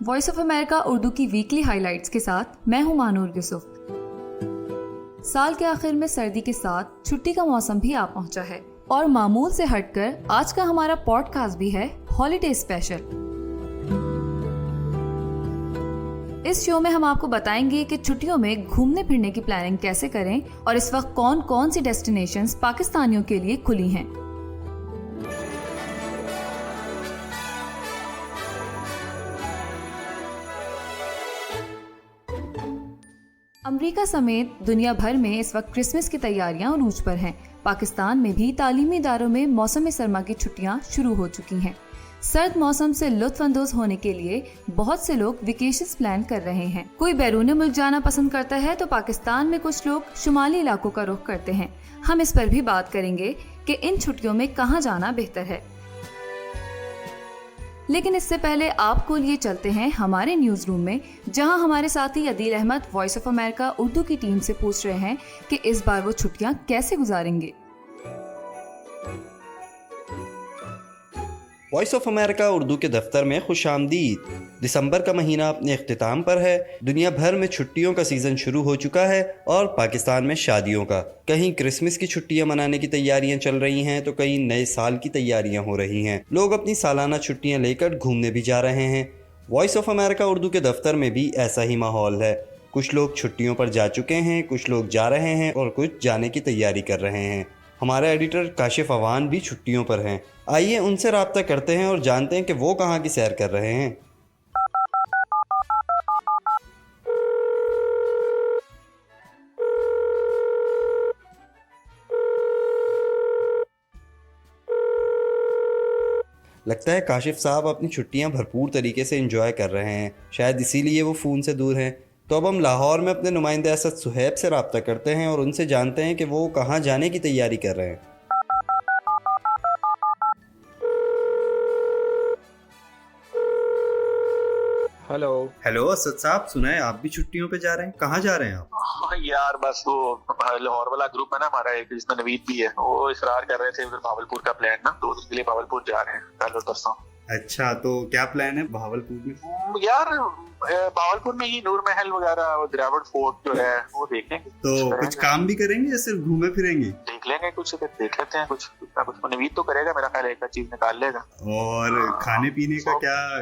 Voice of America Urdu की weekly highlights के साथ मैं हूं मानूर यूसुफ। साल के आखिर में सर्दी के साथ छुट्टी का मौसम भी आ पहुंचा है और मामूल से हटकर आज का हमारा पॉडकास्ट भी है हॉलिडे स्पेशल। इस शो में हम आपको बताएंगे कि छुट्टियों में घूमने फिरने की प्लानिंग कैसे करें और इस वक्त कौन कौन सी डेस्टिनेशंस पाकिस्तानियों के लिए खुली हैं। अमेरिका समेत दुनिया भर में इस वक्त क्रिसमस की तैयारियां अरूज पर हैं। पाकिस्तान में भी तालीमी इदारों में मौसम सरमा की छुट्टियां शुरू हो चुकी हैं। सर्द मौसम से लुत्फानंदोज होने के लिए बहुत से लोग वेकेशंस प्लान कर रहे हैं। कोई बैरून मुल्क जाना पसंद करता है तो पाकिस्तान में कुछ लोग शुमाली इलाकों का रुख करते हैं। हम इस पर भी बात करेंगे कि इन छुट्टियों में कहाँ जाना बेहतर है। लेकिन इससे पहले आपको लिए चलते हैं हमारे न्यूज रूम में, जहां हमारे साथी Adeel Ahmed voice of America Urdu की टीम से पूछ रहे हैं कि इस बार वो छुट्टियां कैसे गुजारेंगे। वॉइस ऑफ अमेरिका उर्दू के दफ्तर में खुशामदीद। दिसंबर का महीना अपने इख्तिताम पर है। दुनिया भर में छुट्टियों का सीज़न शुरू हो चुका है और पाकिस्तान में शादियों का। कहीं क्रिसमस की छुट्टियां मनाने की तैयारियां चल रही हैं तो कहीं नए साल की तैयारियां हो रही हैं। लोग अपनी सालाना छुट्टियां लेकर घूमने भी जा रहे हैं। वॉइस ऑफ अमेरिका उर्दू के दफ्तर में भी ऐसा ही माहौल है। कुछ लोग छुट्टियों पर जा चुके हैं, कुछ लोग जा रहे हैं और कुछ जाने की तैयारी कर रहे हैं। हमारा एडिटर काशिफ अवान भी छुट्टियों पर हैं। आइए उनसे राब्ता करते हैं और जानते हैं कि वो कहाँ की सैर कर रहे हैं। लगता है काशिफ साहब अपनी छुट्टियां भरपूर तरीके से एंजॉय कर रहे हैं, शायद इसीलिए वो फ़ोन से दूर हैं। तो अब हम लाहौर में अपने नुमाइंदे असद सुहैब से रब्ता करते हैं और उनसे जानते हैं कि वो कहाँ जाने की तैयारी कर रहे हैं। हेलो असद साहब, सुना है आप भी छुट्टियों पे जा रहे हैं, कहाँ जा रहे हैं आप? यार बस वो लाहौर वाला ग्रुप है ना हमारा एक, जिसमें नवीद भी है, वो इसरार कर रहे थे उधर भावलपुर का प्लान ना, 2 दिन के लिए भावलपुर जा रहे हैं कल और परसों। अच्छा, तो क्या प्लान है भावलपुर में? यार भावलपुर में ही नूर महल वगैरह, द्रावड़ फोर्ट जो है वो देखेंगे। तो कुछ काम भी करेंगे या सिर्फ घूमे फिरेंगे? देख लेंगे, कुछ देख लेते हैं, कुछ ना कुछ नवीद तो करेगा, मेरा ख्याल एक चीज निकाल लेगा। और खाने पीने का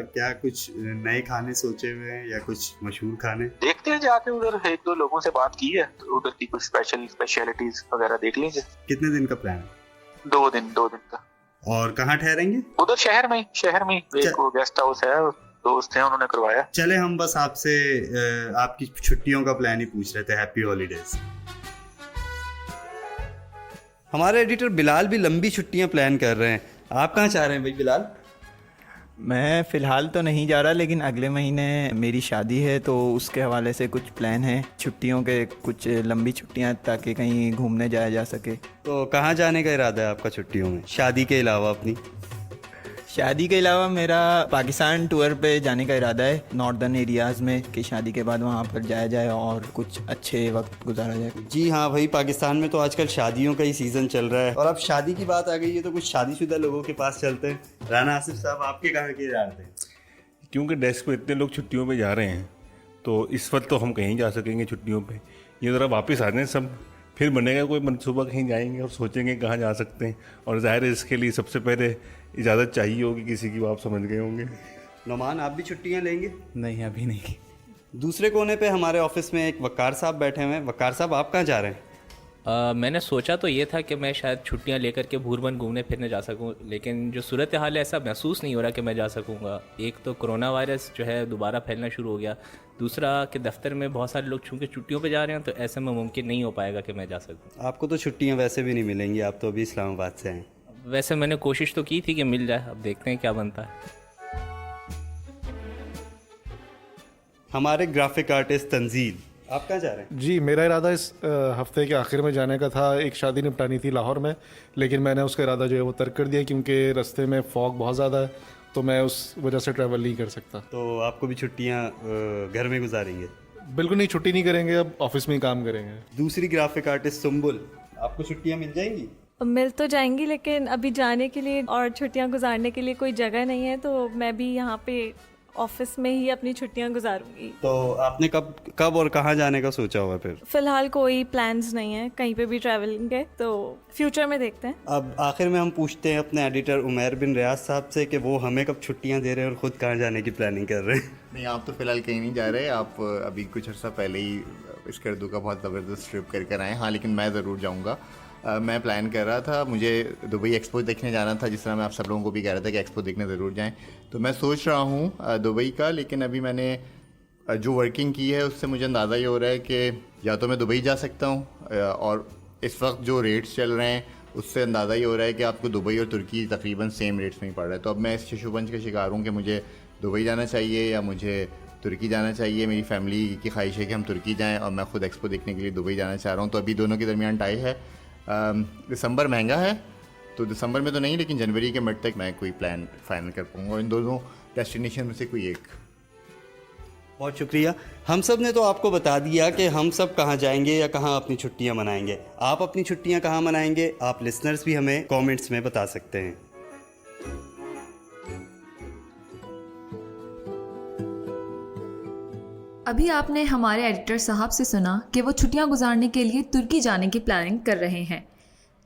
क्या कुछ नए खाने सोचे हुए हैं या कुछ मशहूर खाने? देखते हैं, जाके उधर 1-2 लोगों से बात की है तो उधर की कुछ स्पेशलिटीज वगैरह देख लेंगे। कितने दिन का प्लान है? 2 दिन का। और कहाँ ठहरेंगे? उधर शहर में एक गेस्ट हाउस है, दोस्त हैं, उन्होंने करवाया। चले हम बस आपसे आपकी छुट्टियों का प्लान ही पूछ रहे थे। Happy holidays. हमारे एडिटर बिलाल भी लंबी छुट्टियां प्लान कर रहे हैं। आप कहाँ चाह रहे हैं भाई बिलाल? मैं फ़िलहाल तो नहीं जा रहा, लेकिन अगले महीने मेरी शादी है तो उसके हवाले से कुछ प्लान है छुट्टियों के, कुछ लंबी छुट्टियां, ताकि कहीं घूमने जाया जा सके। तो कहाँ जाने का इरादा है आपका छुट्टियों में, शादी के अलावा? अपनी शादी के अलावा मेरा पाकिस्तान टूर पे जाने का इरादा है, नॉर्दर्न एरियाज़ में, कि शादी के बाद वहाँ पर जाया जाए और कुछ अच्छे वक्त गुजारा जाए। जी हाँ भाई, पाकिस्तान में तो आजकल शादियों का ही सीज़न चल रहा है और अब शादी की बात आ गई है तो कुछ शादीशुदा लोगों के पास चलते हैं। राना आसिफ साहब, आपके कहाँ के इरादे हैं? क्योंकि डेस्क पे इतने लोग छुट्टियों पे जा रहे हैं तो इस वक्त तो हम कहीं जा सकेंगे छुट्टियों पे। ये ज़रा वापस आ जाएं सब, फिर बनेगा कोई मनसूबा, कहीं जाएंगे और सोचेंगे कहाँ जा सकते हैं। और ज़ाहिर है इसके लिए सबसे पहले इजाज़त चाहिए होगी किसी की, वो आप समझ गए होंगे। नोमान, आप भी छुट्टियाँ लेंगे? नहीं, अभी नहीं। दूसरे कोने पे हमारे ऑफिस में एक वकार साहब बैठे हुए हैं। वकार साहब, आप कहाँ जा रहे हैं? मैंने सोचा तो ये था कि मैं शायद छुट्टियां लेकर के भूरभन घूमने फिरने जा सकूं, लेकिन जो सूरत हाल है ऐसा महसूस नहीं हो रहा कि मैं जा सकूंगा। एक तो कोरोना वायरस जो है दोबारा फैलना शुरू हो गया, दूसरा कि दफ्तर में बहुत सारे लोग चूँकि छुट्टियों पे जा रहे हैं तो ऐसे में मुमकिन नहीं हो पाएगा कि मैं जा सकूँ। आपको तो छुट्टियाँ वैसे भी नहीं मिलेंगी, आप तो अभी इस्लामाबाद से हैं। वैसे मैंने कोशिश तो की थी कि मिल जाए, अब देखते हैं क्या बनता है। हमारे ग्राफिक आर्टिस्ट तंजील, आप कहाँ जा रहे हैं? जी, मेरा इरादा इस हफ्ते के आखिर में जाने का था। एक शादी निपटानी थी लाहौर में, लेकिन मैंने उसका इरादा जो है वो तर्क कर दिया क्योंकि रास्ते में फॉग बहुत ज़्यादा है, तो मैं उस वजह से ट्रैवल नहीं कर सकता। तो आपको भी छुट्टियाँ घर में गुजारेंगे? बिल्कुल नहीं, छुट्टी नहीं करेंगे, अब ऑफिस में ही काम करेंगे। दूसरी ग्राफिक आर्टिस्ट सुम्बुल, आपको छुट्टियाँ मिल जाएंगी? मिल तो जाएंगी, लेकिन अभी जाने के लिए और छुट्टियां गुजारने के लिए कोई जगह नहीं है, तो मैं भी यहाँ पे ऑफिस में ही अपनी छुट्टियां गुजारूंगी। तो आपने कब और कहाँ जाने का सोचा हुआ फिर? फिलहाल कोई प्लान्स नहीं है कहीं पे भी ट्रैवलिंग के, तो फ्यूचर में देखते हैं। अब आखिर में हम पूछते हैं अपने एडिटर उमैर बिन रियाज साहब से कि वो हमें कब छुट्टियां दे रहे हैं और ख़ुद कहाँ जाने की प्लानिंग कर रहे हैं। नहीं, आप तो फ़िलहाल कहीं नहीं जा रहे। आप अभी कुछ अर्सा पहले ही स्कर्दू का बहुत ज़बरदस्त ट्रिप करके आए। हाँ, लेकिन मैं ज़रूर जाऊँगा। मैं प्लान कर रहा था, मुझे दुबई एक्सपो देखने जाना था, जिस तरह मैं आप सब लोगों को भी कह रहा था कि एक्सपो देखने ज़रूर जाएं। तो मैं सोच रहा हूँ दुबई का, लेकिन अभी मैंने जो वर्किंग की है उससे मुझे अंदाज़ा ये हो रहा है कि या तो मैं दुबई जा सकता हूँ, और इस वक्त जो रेट्स चल रहे हैं उससे अंदाज़ा ये हो रहा है कि आपको दुबई और तुर्की तकरीबन सेम रेट्स में ही पड़ रहा है। तो अब मैं इस शिशुपंच का शिकार हूँ कि मुझे दुबई जाना चाहिए या मुझे तुर्की जाना चाहिए। मेरी फैमिली की ख्वाहिश है कि हम तुर्की जाएं और मैं ख़ुद एक्सपो देखने के लिए दुबई जाना चाह रहा हूँ। तो अभी दोनों के दरमियान टाई है। दिसंबर महंगा है, तो दिसंबर में तो नहीं, लेकिन जनवरी के मिड तक मैं कोई प्लान फाइनल कर पाऊँगा इन दोनों डेस्टिनेशन में से कोई एक। बहुत शुक्रिया। हम सब ने तो आपको बता दिया कि हम सब कहाँ जाएंगे या कहाँ अपनी छुट्टियाँ मनाएंगे। आप अपनी छुट्टियाँ कहाँ मनाएंगे? आप लिसनर्स भी हमें कमेंट्स में बता सकते हैं। अभी आपने हमारे एडिटर साहब से सुना कि वो छुट्टियां गुजारने के लिए तुर्की जाने की प्लानिंग कर रहे हैं।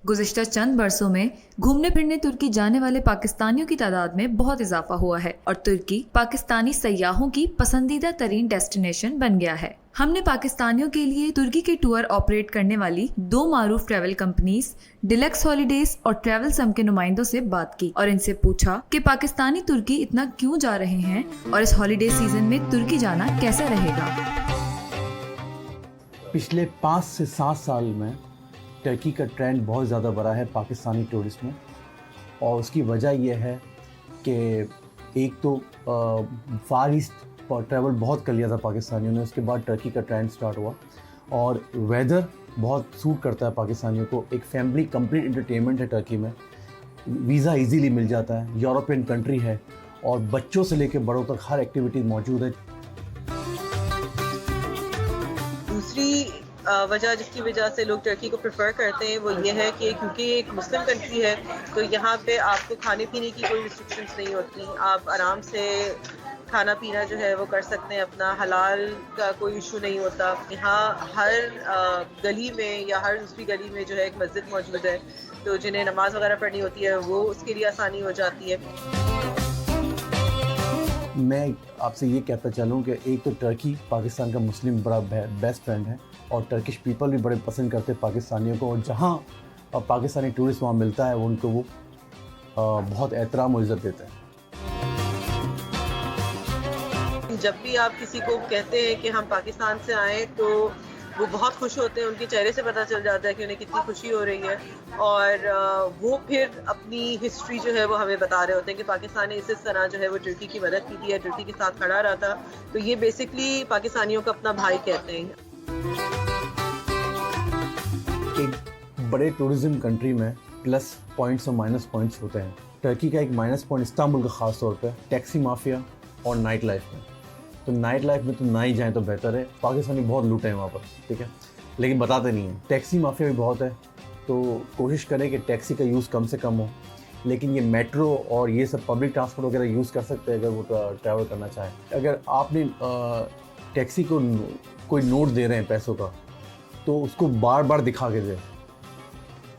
गुज़िश्ता चंद बरसों में घूमने फिरने तुर्की जाने वाले पाकिस्तानियों की तादाद में बहुत इजाफा हुआ है और तुर्की पाकिस्तानी सयाहों की पसंदीदा तरीन डेस्टिनेशन बन गया है। हमने पाकिस्तानियों के लिए तुर्की के टूर ऑपरेट करने वाली 2 मारूफ ट्रैवल कंपनीज डिलक्स हॉलीडेज और ट्रैवल सम के नुमाइंदों से बात की और इनसे पूछा कि पाकिस्तानी तुर्की इतना क्यों जा रहे हैं और इस हॉलीडे सीजन में तुर्की जाना कैसा रहेगा। पिछले 5 से 7 साल में टर्की का ट्रेंड बहुत ज़्यादा बढ़ा है पाकिस्तानी टूरिस्ट में, और उसकी वजह यह है कि एक तो फार ईस्ट पर ट्रैवल बहुत कर लिया था पाकिस्तानियों ने, उसके बाद टर्की का ट्रेंड स्टार्ट हुआ और वेदर बहुत सूट करता है पाकिस्तानियों को। एक फैमिली कंप्लीट एंटरटेनमेंट है टर्की में, वीज़ा इजीली मिल जाता है, यूरोपियन कंट्री है और बच्चों से लेकर बड़ों तक हर एक्टिविटी मौजूद है। दूसरी वजह जिसकी वजह से लोग टर्की को प्रेफर करते हैं वो ये है कि क्योंकि एक मुस्लिम कंट्री है तो यहाँ पे आपको खाने पीने की कोई रिस्ट्रिक्शंस नहीं होती, आप आराम से खाना पीना जो है वो कर सकते हैं, अपना हलाल का कोई इशू नहीं होता। यहाँ हर गली में या हर दूसरी गली में जो है एक मस्जिद मौजूद है, तो जिन्हें नमाज वगैरह पढ़नी होती है वो उसके लिए आसानी हो जाती है। मैं आपसे ये कहता चलूँ कि एक तो टर्की पाकिस्तान का मुस्लिम बड़ा बेस्ट फ्रेंड है और टर्किश पीपल भी बड़े पसंद करते हैं पाकिस्तानियों को, और जहाँ पाकिस्तानी टूरिस्ट वहाँ मिलता है उनको वो बहुत एहतराम और इज़्ज़त देते हैं। जब भी आप किसी को कहते हैं कि हम पाकिस्तान से आए तो वो बहुत खुश होते हैं, उनके चेहरे से पता चल जाता है कि उन्हें कितनी खुशी हो रही है, और वो फिर अपनी हिस्ट्री जो है वो हमें बता रहे होते हैं कि पाकिस्तान ने इस तरह जो है वो टर्की की मदद की थी, टर्की के साथ खड़ा रहा था। तो ये बेसिकली पाकिस्तानियों को अपना भाई कहते हैं। एक बड़े टूरिज्म कंट्री में प्लस पॉइंट्स और माइनस पॉइंट्स होते हैं। टर्की का एक माइनस पॉइंट इस्तांबुल का ख़ास तौर पे टैक्सी माफिया और नाइट लाइफ में, तो नाइट लाइफ में तो ना ही जाएँ तो बेहतर है। पाकिस्तानी बहुत लूटे हैं वहाँ पर, ठीक है, लेकिन बताते नहीं हैं। टैक्सी माफिया भी बहुत है, तो कोशिश करें कि टैक्सी का यूज़ कम से कम हो, लेकिन ये मेट्रो और ये सब पब्लिक ट्रांसपोर्ट वगैरह यूज़ कर सकते हैं अगर वो ट्रैवल करना चाहें। अगर आपने टैक्सी को कोई नोट दे रहे हैं पैसों का, तो उसको बार बार दिखा के दें,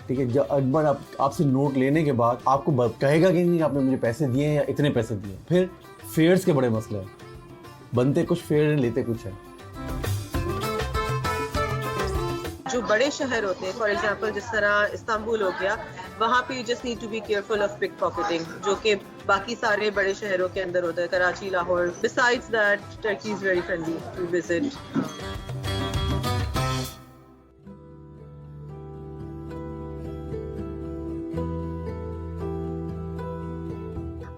ठीक है। जब एक बार आपसे नोट लेने के बाद आपको कहेगा कि नहीं आपने मुझे पैसे दिए हैं या इतने पैसे दिए। फिर फेयर्स के बड़े मसले हैं, बनते कुछ फेयर हैं, लेते कुछ हैं। जो बड़े शहर होते हैं, फॉर एग्जांपल जिस तरह इस्तांबुल हो गया, वहाँ पे you just need to be careful of pickpocketing, जो कि बाकी सारे बड़े शहरों के अंदर होता है, Karachi, Lahore. Besides that Turkey is very friendly to visit.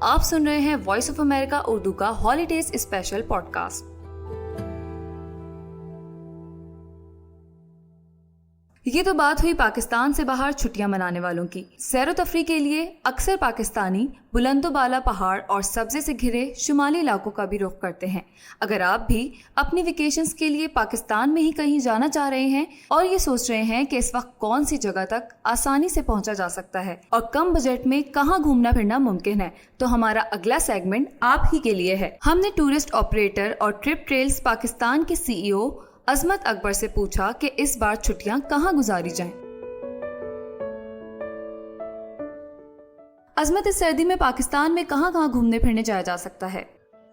आप सुन रहे हैं वॉइस ऑफ अमेरिका उर्दू का हॉलीडेज स्पेशल पॉडकास्ट। ये तो बात हुई पाकिस्तान से बाहर छुट्टियां मनाने वालों की। सैर तफरी के लिए अक्सर पाकिस्तानी बुलंदोबाला पहाड़ और सब्जे से घिरे शुमाली इलाकों का भी रुख करते हैं। अगर आप भी अपनी वेकेशंस के लिए पाकिस्तान में ही कहीं जाना चाह रहे हैं और ये सोच रहे हैं कि इस वक्त कौन सी जगह तक आसानी से पहुंचा जा सकता है और कम बजट में कहां घूमना फिरना मुमकिन है, तो हमारा अगला सेगमेंट आप ही के लिए है। हमने टूरिस्ट ऑपरेटर और ट्रिप ट्रेल्स पाकिस्तान के CEO अजमत अकबर से पूछा कि इस बार छुट्टियां कहां गुजारी जाएं। अजमत, इस सर्दी में पाकिस्तान में कहां घूमने फिरने जाया जा सकता है?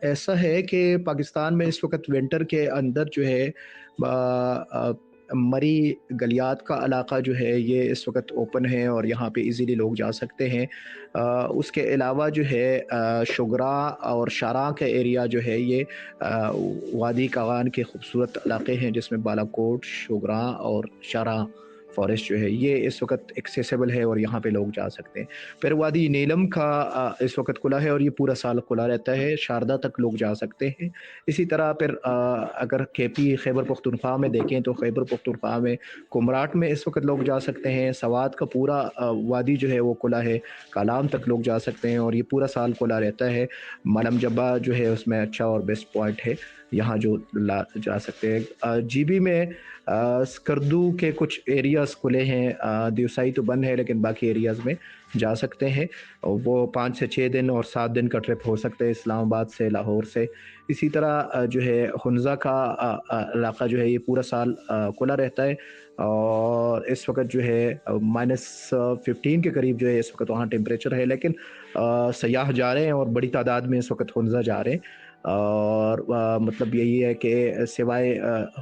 ऐसा है कि पाकिस्तान में इस वक्त विंटर के अंदर जो है मरी गलियात का इलाका जो है ये इस वक्त ओपन है और यहाँ पे इजीली लोग जा सकते हैं। उसके अलावा जो है शुगरा और शारा का एरिया जो है ये वादी कागान के खूबसूरत इलाके हैं जिसमें बालाकोट, शुगरा और शारा फॉरेस्ट जो है ये इस वक्त एक्सेसिबल है और यहाँ पे लोग जा सकते हैं। फिर वादी नीलम का इस वक्त खुला है और ये पूरा साल खुला रहता है, शारदा तक लोग जा सकते हैं। इसी तरह फिर अगर KP खैबर पख्तूनख्वा में देखें तो खैबर पख्तूनख्वा में कुमराट में इस वक्त लोग जा सकते हैं। सवात का पूरा वादी जो है वो खुला है, कालाम तक लोग जा सकते हैं और ये पूरा साल खुला रहता है। मालम जब्बा जो है उसमें अच्छा और बेस्ट पॉइंट है, यहाँ जो जा सकते हैं। GB में स्कर्दू के कुछ एरियाज़ खुले हैं, दिवसाई तो बंद है लेकिन बाकी एरियाज़ में जा सकते हैं। वो 5 से 6 दिन और 7 दिन का ट्रिप हो सकता है इस्लामाबाद से, लाहौर से। इसी तरह जो है हुन्ज़ा का इलाका जो है ये पूरा साल खुला रहता है और इस वक्त जो है -15 के करीब जो है इस वक्त वहाँ टेम्परेचर है, लेकिन सयाह जा रहे हैं और बड़ी तादाद में इस वक्त हुन्ज़ा जा रहे हैं। और मतलब यही है कि सिवाय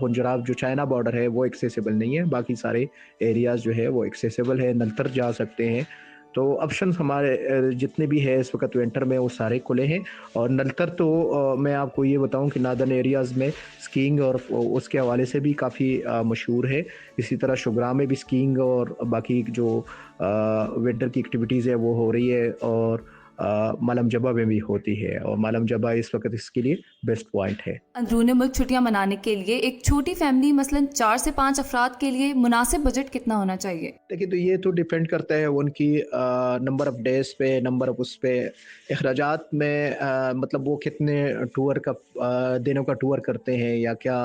हुंजराब जो चाइना बॉर्डर है वो एक्सेसिबल नहीं है, बाकी सारे एरियाज़ जो है वो एक्सेसिबल है। नलतर जा सकते हैं। तो ऑप्शंस हमारे जितने भी है इस वक्त विंटर में वो सारे खुले हैं। और नलतर तो मैं आपको ये बताऊं कि नादर्न एरियाज़ में स्कीइंग और उसके हवाले से भी काफ़ी मशहूर है। इसी तरह शुगरा में भी स्कीइंग और बाकी जो विंटर की एक्टिविटीज़ है वो हो रही है और मालम जबा में भी होती है और मालम जबा इस वक्त इसके लिए बेस्ट पॉइंट है। अंदरूनी मुल्क छुट्टियां मनाने के लिए एक छोटी फैमिली मसलन 4 से 5 अफराद के लिए मुनासिब बजट कितना होना चाहिए? देखिए, तो ये तो डिपेंड करता है उनकी नंबर ऑफ डेज पे, नंबर ऑफ उस पे अखराजात में, मतलब वो कितने टूर का दिनों का टूर करते हैं या क्या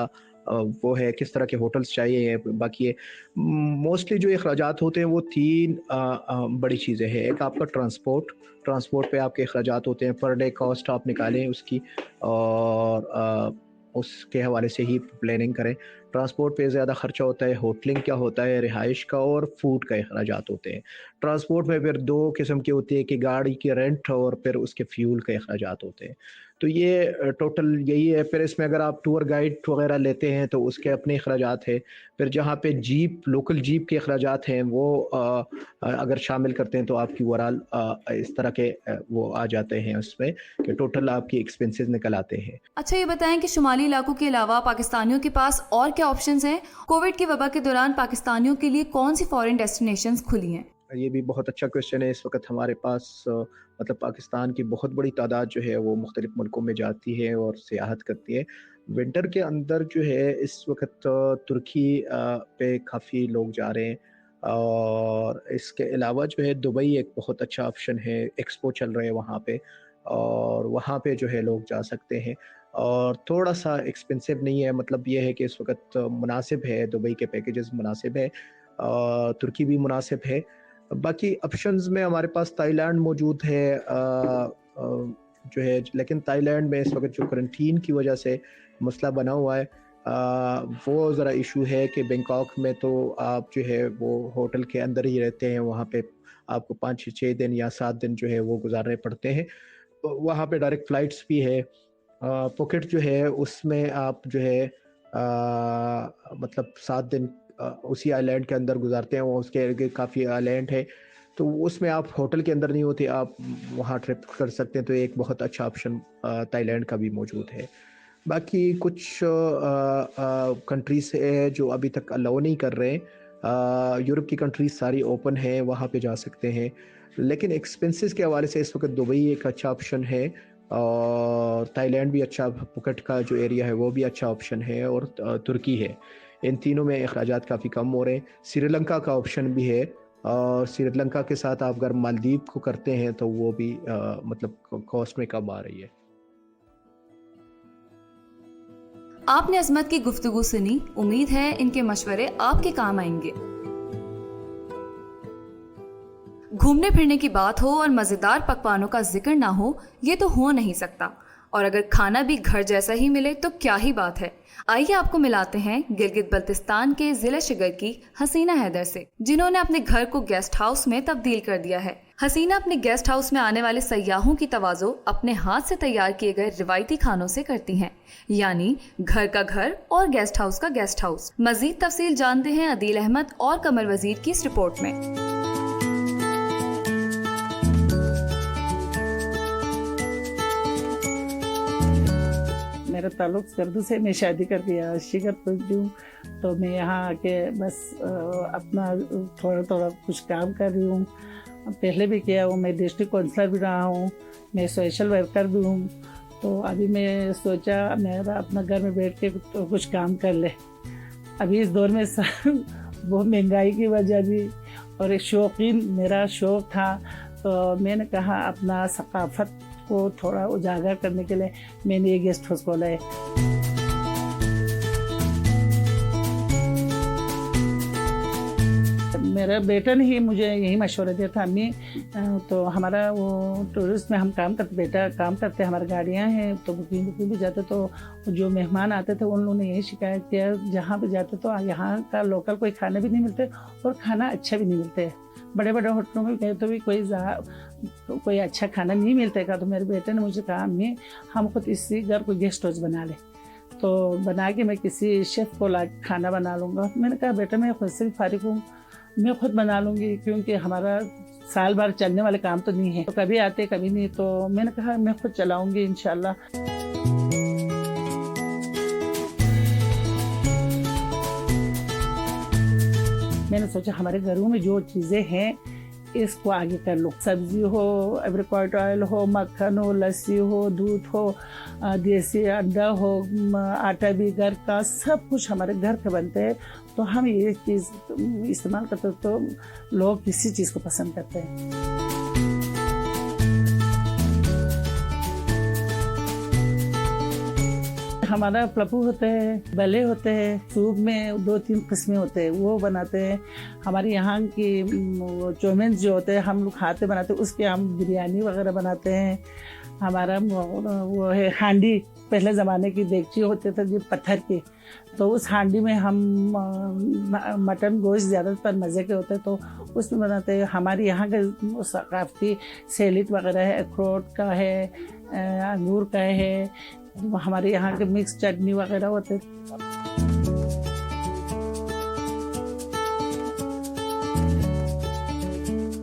वो है, किस तरह के होटल्स चाहिए। बाकी मोस्टली जो अखराजात होते हैं वो 3 बड़ी चीज़ें हैं। एक आपका ट्रांसपोर्ट पे आपके अखराजात होते हैं, पर डे कॉस्ट आप निकालें उसकी और उसके हवाले से ही प्लानिंग करें। ट्रांसपोर्ट पे ज़्यादा ख़र्चा होता है, होटलिंग क्या होता है, रिहाइश का और फूड का अखराजात होते हैं। ट्रांसपोर्ट में फिर 2 किस्म की होती है कि गाड़ी की रेंट और फिर उसके फ्यूल के अखराजात होते हैं। तो ये टोटल यही है। फिर इसमें अगर आप टूर गाइड वगैरह लेते हैं तो उसके अपने अखराजात है। फिर जहाँ पे लोकल जीप के अखराजात हैं वो अगर शामिल करते हैं तो आपकी ओवरऑल इस तरह के वो आ जाते हैं उसमें कि टोटल आपकी एक्सपेंसेस निकल आते हैं। अच्छा, ये बताएं कि शुमाली इलाकों के अलावा पाकिस्तानियों के पास और क्या ऑप्शंस हैं? कोविड की वबा के दौरान पाकिस्तानियों के लिए कौन सी फॉरेन डेस्टिनेशंस खुली हैं? ये भी बहुत अच्छा क्वेश्चन है। इस वक्त हमारे पास मतलब पाकिस्तान की बहुत बड़ी तादाद जो है वो मुख्तलिफ मुल्कों में जाती है और सियाहत करती है। विंटर के अंदर जो है इस वक्त तुर्की पे काफ़ी लोग जा रहे हैं और इसके अलावा जो है दुबई एक बहुत अच्छा ऑप्शन है। एक्सपो चल रहे हैं वहाँ पे और वहाँ पे जो है लोग जा सकते हैं और थोड़ा सा एक्सपेंसिव नहीं है। मतलब ये है कि इस वक्त मुनासिब है, दुबई के पैकेजेस मुनासिब है, तुर्की भी मुनासिब है। बाकी ऑप्शंस में हमारे पास ताइलैंड मौजूद है जो है, लेकिन ताइलैंड में इस वक्त जो क्वारंटीन की वजह से मसला बना हुआ है वो ज़रा इशू है कि बैंकॉक में तो आप जो है वो होटल के अंदर ही रहते हैं, वहाँ पे आपको 5-6 दिन या 7 दिन जो है वो गुजारने पड़ते हैं। वहाँ पे डायरेक्ट फ़्लाइट्स भी है। पॉकेट जो है उसमें आप जो है मतलब 7 दिन उसी आइलैंड के अंदर गुजारते हैं। वो उसके आगे काफ़ी आइलैंड है तो उसमें आप होटल के अंदर नहीं होते, आप वहाँ ट्रिप कर सकते हैं। तो एक बहुत अच्छा ऑप्शन ताइलैंड का भी मौजूद है। बाकी कुछ कंट्रीज है जो अभी तक अलाउ नहीं कर रहे हैं। यूरोप की कंट्रीज सारी ओपन है, वहाँ पे जा सकते हैं, लेकिन एक्सपेंसेस के हवाले से इस वक्त दुबई एक अच्छा ऑप्शन है और ताइलैंड भी अच्छा, पुकेट का जो एरिया है वो भी अच्छा ऑप्शन है और तुर्की है। इन तीनों में अखराजात काफ़ी कम हो रहे हैं। श्रीलंका का ऑप्शन भी है, और श्रीलंका के साथ आप अगर मालदीव को करते हैं तो वो भी मतलब कॉस्ट में कम आ रही है। आपने अजमत की गुफ्तगू सुनी, उम्मीद है इनके मशवरे आपके काम आएंगे। घूमने फिरने की बात हो और मजेदार पकवानों का जिक्र ना हो, ये तो हो नहीं सकता। और अगर खाना भी घर जैसा ही मिले तो क्या ही बात है। आइए आपको मिलाते हैं गिलगित बल्तिस्तान के जिला शिगर की हसीना हैदर से, जिन्होंने अपने घर को गेस्ट हाउस में तब्दील कर दिया है। हसीना अपने गेस्ट हाउस में आने वाले सयाहों की तवाज़ो अपने हाथ से तैयार किए गए रिवायती खानों से करती हैं, यानी घर का घर और गेस्ट हाउस का गेस्ट हाउस। मजीद तफसील जानते हैं अदील अहमद और कमर वजीर की इस रिपोर्ट में। मेरा ताल्लुक सर्दू से, मैं शादी कर दिया शिगर हूँ, तो मैं यहाँ आके बस अपना थोड़ा थोड़ा कुछ काम कर रही हूँ। पहले भी किया हूँ, मैं डिस्ट्रिक्ट काउंसलर भी रहा हूँ, मैं सोशल वर्कर भी हूँ। तो अभी मैं सोचा मेरा अपना घर में बैठ के तो कुछ काम कर ले। अभी इस दौर में बहुत महंगाई की वजह भी और एक शौकीन मेरा शौक़ था, तो मैंने कहा अपना सकाफ़त को थोड़ा उजागर करने के लिए मैंने ये गेस्ट हाउस खोला है। मेरा बेटा ने ही मुझे यही मशवरा दिया था, अम्मी तो हमारा वो टूरिस्ट में हम काम करते, बेटा काम करते, हमारी गाड़ियाँ हैं तो बुकिंग भी जाते, तो जो मेहमान आते थे उन लोगों ने यही शिकायत किया, जहाँ पे जाते तो यहाँ का लोकल कोई खाना भी नहीं मिलते और खाना अच्छा भी नहीं मिलते। बड़े बड़े होटलों में गए तो भी कोई अच्छा खाना नहीं मिलता था। तो मेरे बेटे ने मुझे कहा अम्मी हम खुद इसी घर को गेस्ट हाउस बना ले, तो बना के मैं किसी शेफ़ को ला खाना बना लूँगा। मैंने कहा बेटा मैं खुद से भी फारिग हूँ, मैं खुद बना लूँगी, क्योंकि हमारा साल भर चलने वाले काम तो नहीं है, तो कभी आते कभी नहीं। तो मैंने कहा मैं खुद चलाऊँगी इंशाल्लाह। मैंने सोचा हमारे घरों में जो चीज़ें हैं इसको आगे कर लो, सब्जी हो, एवरीकॉट ऑयल हो, मक्खन हो, लस्सी हो, दूध हो, देसी अंडा हो, आटा भी घर का, सब कुछ हमारे घर के बनते हैं। तो हम ये चीज़ इस्तेमाल करते तो लोग किसी चीज़ को पसंद करते हैं। हमारा पलपू होते हैं, बले होते हैं, सूप में 2-3 किस्में होते हैं वो बनाते हैं। हमारे यहाँ की चौमिन जो होते हैं हम लोग खाते बनाते हैं, उसके हम बिरयानी वगैरह बनाते हैं। हमारा वो है हांडी, पहले ज़माने की देगची होते थे जो पत्थर की, तो उस हांडी में हम मटन गोश्त ज़्यादातर मज़े के होते हैं तो उसमें बनाते हैं। हमारे यहाँ का सकाफ़ती सैलेड वगैरह है, अखरोट का है, अंगूर का है, हमारे यहाँ के मिक्स चटनी वगैरह होते।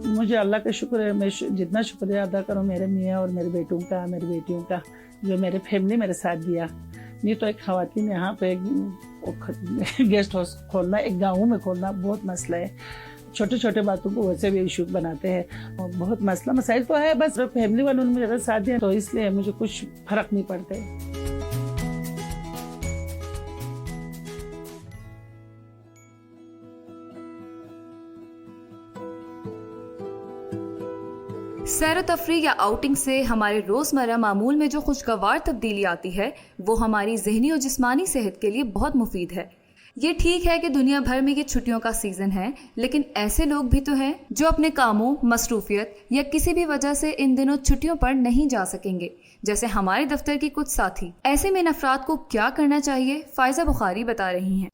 मुझे अल्लाह का शुक्र है, मैं जितना शुक्रिया अदा करूँ मेरे मियाँ और मेरे बेटों का, मेरी बेटियों का, जो मेरे फैमिली मेरे साथ दिया। नहीं तो एक ख़वातीन यहाँ पे गेस्ट हाउस खोलना, एक गाँव में खोलना बहुत मसला है। छोटे छोटे बातों को वैसे भी इशू बनाते हैं, और बहुत मसला मसाइल तो है, बस फैमिली वालों ने मेरा साथ दिया तो इसलिए मुझे कुछ फ़र्क नहीं पड़ता। सैर तफरी या आउटिंग से हमारे रोज़मर्रा मामूल में जो खुशगवार तब्दीली आती है वो हमारी जहनी और जिस्मानी सेहत के लिए बहुत मुफीद है। ये ठीक है कि दुनिया भर में ये छुट्टियों का सीज़न है, लेकिन ऐसे लोग भी तो हैं जो अपने कामों, मसरूफियत या किसी भी वजह से इन दिनों छुट्टियों पर नहीं जा सकेंगे, जैसे हमारे दफ्तर के कुछ साथी। ऐसे में इन अफराद को क्या करना चाहिए, फायजा बुखारी बता रही हैं।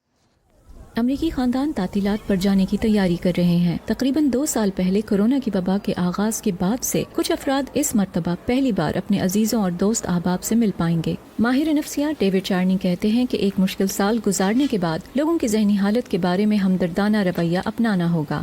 अमरीकी खानदान तातीलात पर जाने की तैयारी कर रहे हैं। तकरीबन 2 साल पहले कोरोना की वबा के आगाज के बाद से कुछ अफराद इस मर्तबा पहली बार अपने अजीजों और दोस्त अहबाब से मिल पाएंगे। माहिर नफ्सियात डेविड चार्नी कहते हैं कि एक मुश्किल साल गुजारने के बाद लोगों की जहनी हालत के बारे में हमदर्दाना रवैया अपनाना होगा।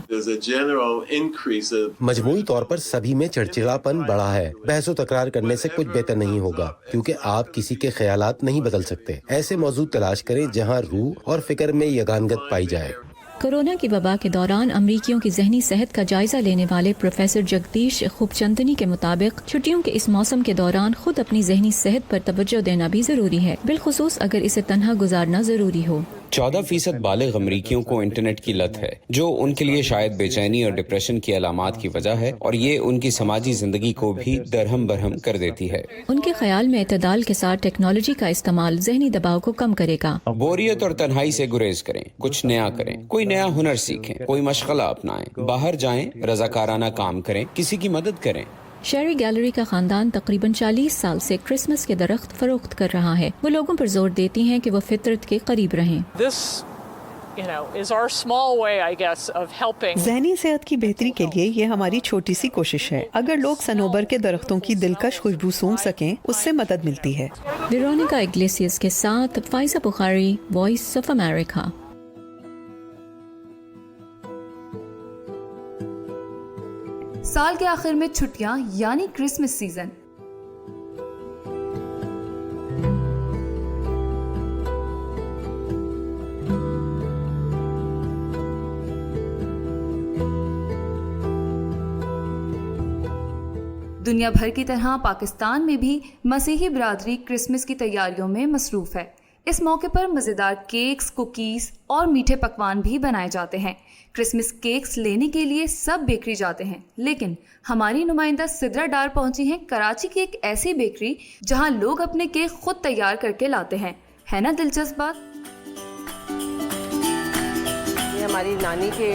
मजमूई तौर पर सभी में चिड़चिड़ापन बढ़ा है। बहसो तकरार करने से कुछ बेहतर नहीं होगा, क्योंकि आप किसी के ख्यालात नहीं बदल सकते। ऐसे मौजूद तलाश करें जहाँ रूह और फिक्र में यगानगत पाई जाए। कोरोना की वबा के दौरान अमरीकियों की जहनी सेहत का जायजा लेने वाले प्रोफेसर जगदीश खूबचंदनी के मुताबिक छुट्टियों के इस मौसम के दौरान खुद अपनी जहनी सेहत पर तवज्जो देना भी जरूरी है, बिलखुसूस अगर इसे तन्हा गुजारना जरूरी हो। 14% बालिग अमरीकियों को इंटरनेट की लत है, जो उनके लिए शायद बेचैनी और डिप्रेशन की अलामात की वजह है, और ये उनकी समाजी जिंदगी को भी दरहम बरहम कर देती है। उनके ख्याल में इत्तेदाल के साथ टेक्नोलॉजी का इस्तेमाल ज़हनी दबाव को कम करेगा। बोरियत और तन्हाई से गुरेज करें, कुछ नया करें, कोई नया हुनर सीखें, कोई मशगला अपनाएं, बाहर जाएं, रज़ाकाराना काम करें, किसी की मदद करें। शेरी गैलरी का खानदान तकरीबन 40 साल से क्रिसमस के दरख्त फरोख्त कर रहा है। वो लोगों पर जोर देती हैं कि वो फितरत के करीब रहें। ज़हनी सेहत की बेहतरी के लिए ये हमारी छोटी सी कोशिश है। अगर लोग सनोबर के दरख्तों की दिलकश खुशबू सूंघ सकें, उससे मदद मिलती है। वेरोनिका इग्लेसियस के साथ Pfizer Bukhari, voice of America. साल के आखिर में छुट्टियां यानी क्रिसमस सीजन। दुनिया भर की तरह पाकिस्तान में भी मसीही बिरादरी क्रिसमस की तैयारियों में मसरूफ है। इस मौके पर मज़ेदार केक्स, कुकीज़ और मीठे पकवान भी बनाए जाते हैं। क्रिसमस केक्स लेने के लिए सब बेकरी जाते हैं, लेकिन हमारी नुमाइंदा सिद्रा डार पहुंची हैं कराची की एक ऐसी बेकरी जहां लोग अपने केक खुद तैयार करके लाते हैं। है ना दिलचस्प बात? ये हमारी नानी के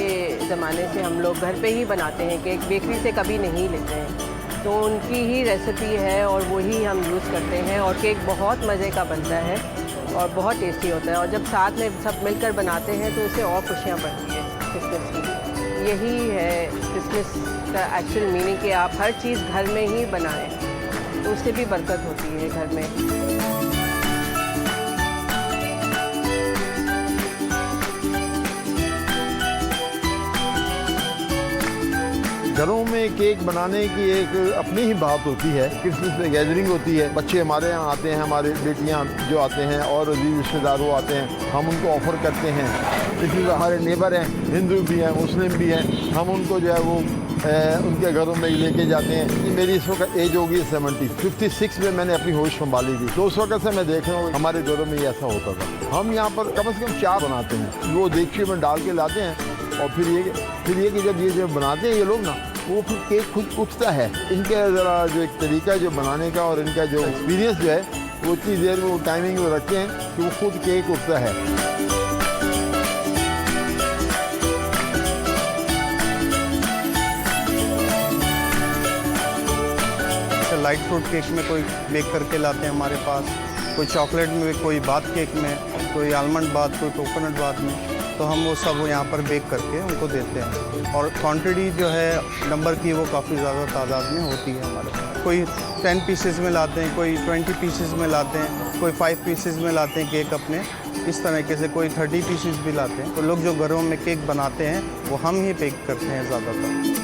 ज़माने से हम लोग घर पे ही बनाते हैं केक, बेकरी से कभी नहीं लेते हैं। तो उनकी ही रेसिपी है और वही हम यूज़ करते हैं, और केक बहुत मज़े का बनता है और बहुत टेस्टी होता है। और जब साथ में सब मिलकर बनाते हैं तो उससे और खुशियाँ बढ़ती हैं क्रिसमस की। यही है क्रिसमस का एक्चुअल मीनिंग कि आप हर चीज़ घर में ही बनाएं, तो उससे भी बरकत होती है घर में। घरों में केक बनाने की एक अपनी ही बात होती है। क्रिसमस में गैदरिंग होती है, बच्चे हमारे यहाँ आते हैं, हमारे बेटियाँ जो आते हैं और अजीज रिश्तेदार वो आते हैं, हम उनको ऑफ़र करते हैं। क्रिसमस हमारे नेबर हैं, हिंदू भी हैं, मुस्लिम भी हैं, हम उनको जो है वो उनके घरों में लेके जाते हैं। मेरी इस वक्त एज होगी 70, 56 में मैंने अपनी होश संभाली थी, तो उस वक्त से मैं देख रहा हूँ हमारे घरों में ऐसा होता था। हम यहाँ पर कम से कम 4 बनाते हैं, वो देगची में डाल के लाते हैं, और फिर ये कि जब ये जो बनाते हैं ये लोग ना, वो फिर केक खुद उठता है। इनके ज़रा जो एक तरीका जो बनाने का और इनका जो एक्सपीरियंस जो है, वो इतनी देर में वो टाइमिंग में रखते हैं कि वो खुद केक उठता है। लाइट फ्रूट केक में कोई बेक करके लाते हैं हमारे पास, कोई चॉकलेट में, कोई बाथ केक में, कोई आलमंड बाथ, कोई कोकोनट बाथ में, तो हम वो सब यहाँ पर बेक करके उनको देते हैं। और क्वांटिटी जो है नंबर की वो काफ़ी ज़्यादा तादाद में होती है हमारे पास। कोई 10 पीसेस में लाते हैं, कोई 20 पीसेस में लाते हैं, कोई 5 पीसेस में लाते हैं केक अपने, इस तरीके से कोई 30 पीसेस भी लाते हैं। तो लोग जो घरों में केक बनाते हैं वो हम ही बेक करते हैं ज़्यादातर।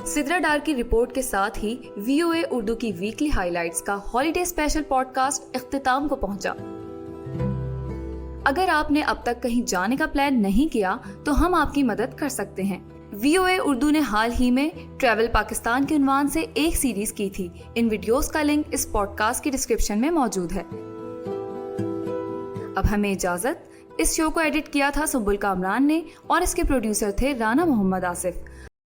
सिद्रा डार की रिपोर्ट के साथ ही VOA उर्दू की वीकली हाइलाइट्स का हॉलिडे स्पेशल पॉडकास्ट इख्तिताम को पहुंचा। अगर आपने अब तक कहीं जाने का प्लान नहीं किया तो हम आपकी मदद कर सकते हैं। VOA उर्दू ने हाल ही में ट्रैवल पाकिस्तान के उन्वान से एक सीरीज की थी। इन वीडियोस का लिंक इस पॉडकास्ट की डिस्क्रिप्शन में मौजूद है। अब हमें इजाजत। इस शो को एडिट किया था सुबुल कामरान ने और इसके प्रोड्यूसर थे राना मोहम्मद आसिफ।